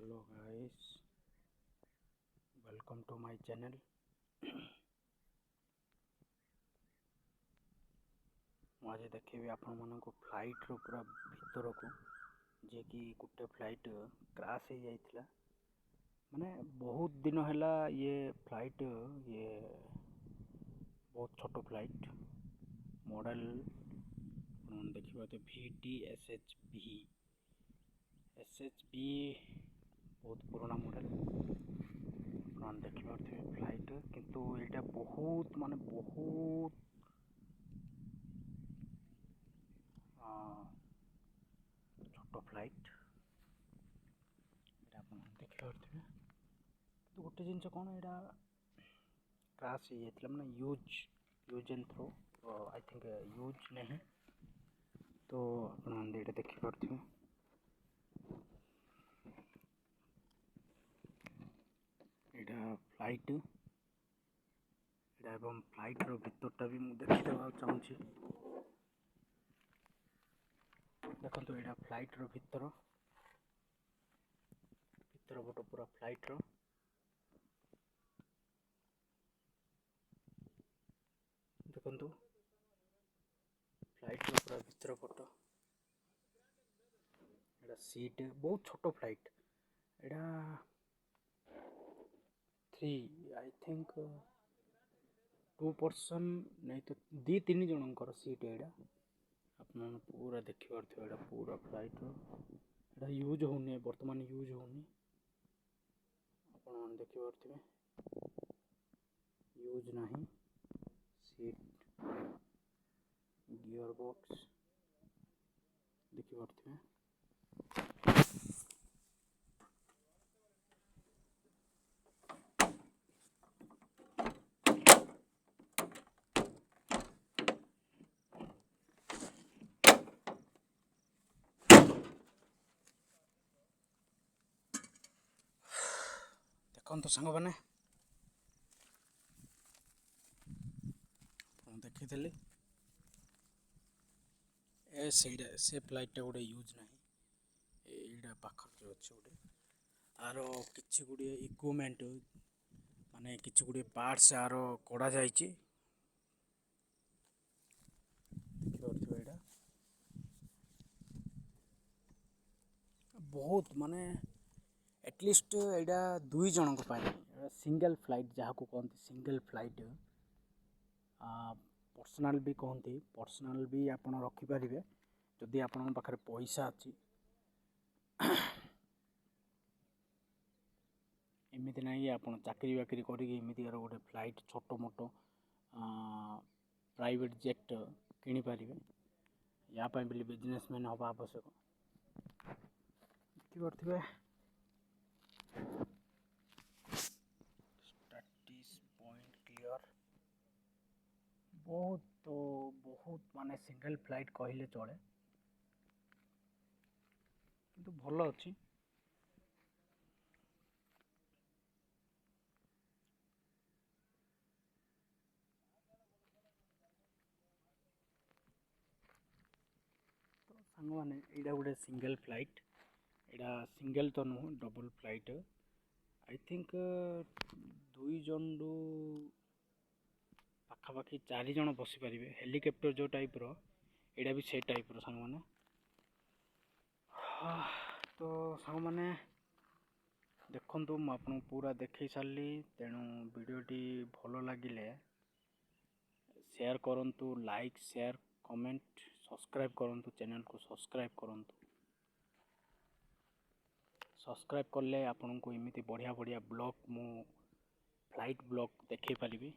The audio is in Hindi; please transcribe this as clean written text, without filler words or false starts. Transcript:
Hello guys, welcome to my channel. ମୁଁ ଆଜି ଦେଖେଇବି ଆପଣମାନଙ୍କୁ ଫ୍ଲାଇଟ୍ର ପୁରା ଭିତରକୁ, ଯେ କି ଗୋଟେ ଫ୍ଲାଇଟ୍ କ୍ରାଶ୍ ହେଇଯାଇଥିଲା। ମାନେ ବହୁତ ଦିନ ହେଲା ये फ्लाइट ये बहुत छोट फ्लाइट मॉडल देखिए VTSHB बहुत पुराना मॉडल देखिए फ्लाइट, किंतु यहाँ बहुत माने बहुत छोट फ्लाइट देखिए तो गोटे जिनस कौन यहाँ क्राश हो जाता मैंने use and throw I think use नहीं तो आप देखिए यहाँ फ्लाइट एवं फ्लाइट्र भितरटा भी मुझे देखा चाहूँगी। देखो यहाँ फ्लाइट्र भितर पट पूरा फ्लाइट्र देखु फ्लाइट्र पूरा भितर पट यहाँ सीट बहुत छोट फ्लाइट यहाँ 3 आई थिंक 2 पर्सन नहीं तो 2-3 जनकर सीट यहाँ आप पूरा देखिए यहाँ पूरा फ्लाइट यहाँ यूज होनी बर्तमान यूज होनी आप देखिए यूज नहीं सीट गियर बॉक्स देखिए देखो सांग मैंने देखी से फ्लाइटा गोटे यूज ना यहाँ पाखर जो अच्छे गोटे आर कि गुड़े इक्विपमेंट माने कि गुड़े पार्ट्स आर कड़ा जा बहुत माने एटलिस्ट यहाँ 2 जन सिंगल फ्लाइट जहाँ को कहते सिंगल फ्लाइट पर्सनल भी कहते पर्सनल भी आप रखिपारे जदि आपण पाखे पैसा अच्छी एमती ना आप चाकरी बाकरी करमती गोटे फ्लाइट छोट मोट प्राइवेट जेट किनीपारे यापाई बोली बिजनेसमैन हवा आवश्यक देखिए स्टैटिस पॉइंट क्लियर बहुत तो बहुत माने सिंगल फ्लाइट कहले चले किंतु भल अच्छी तो सांग मैंने यहाँ गोटे सिंगल फ्लाइट यहाँ सिंगल तो नुह डबल फ्लाइट आई थिंक 2 जन रु पाखापाखि 4 जन बसी पारे हेलिकप्टर जो टाइप रो यहाँ भी से टाइप रो सांग मैंने तो सांग मैंने देखु मुझे पूरा देखे सारी तेणु वीडियोटी भल लगिले शेयर करूँ लाइक शेयर कमेंट सब्सक्राइब करूँ चैनल को सब्सक्राइब कले आपन को एमती बढ़िया बढ़िया ब्लॉग मु फ्लाइट ब्लॉग देखे पारिबी।